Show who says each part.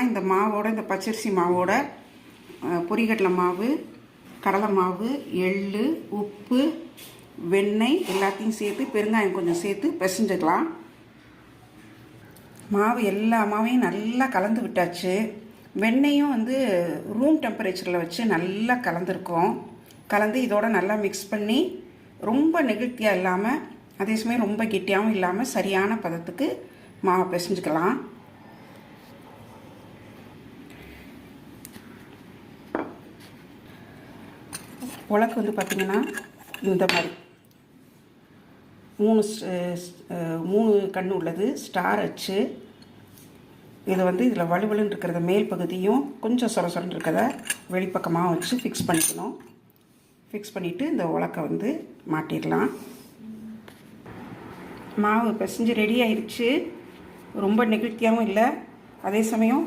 Speaker 1: இந்த மாவோட, இந்த பச்சரிசி மாவோட பொரிகடலை மாவு, கடலை மாவு, எள், உப்பு, வெண்ணெய் எல்லாத்தையும் சேர்த்து பெருங்காயம் கொஞ்சம் சேர்த்து பிசைஞ்சுக்கலாம். மாவு எல்லா மாவையும் நல்லா கலந்து விட்டாச்சு. வெண்ணெயும் ரூம் டெம்பரேச்சரில் வச்சு நல்லா கலந்து இதோட நல்லா மிக்ஸ் பண்ணி ரொம்ப நெகிழ்த்தியாக இல்லாமல் அதே சமயம் ரொம்ப கெட்டியாகவும் இல்லாமல் சரியான பதத்துக்கு மாவை பிசைஞ்சுக்கலாம். உலக்கு பார்த்திங்கன்னா இந்த மாதிரி 3 கண் உள்ளது ஸ்டார் அச்சு. இதை இதில் வலுவலுன்னு இருக்கிறத மேல் பகுதியும் கொஞ்சம் சொரன்னு இருக்கிறத வெளிப்பக்கமாக வச்சு ஃபிக்ஸ் பண்ணிக்கணும். ஃபிக்ஸ் பண்ணிவிட்டு இந்த உலக்கை மாட்டிடலாம். மாவு பிசைஞ்சு ரெடி ஆயிடுச்சு. ரொம்ப நெகிழ்த்தியாகவும் இல்லை, அதே சமயம்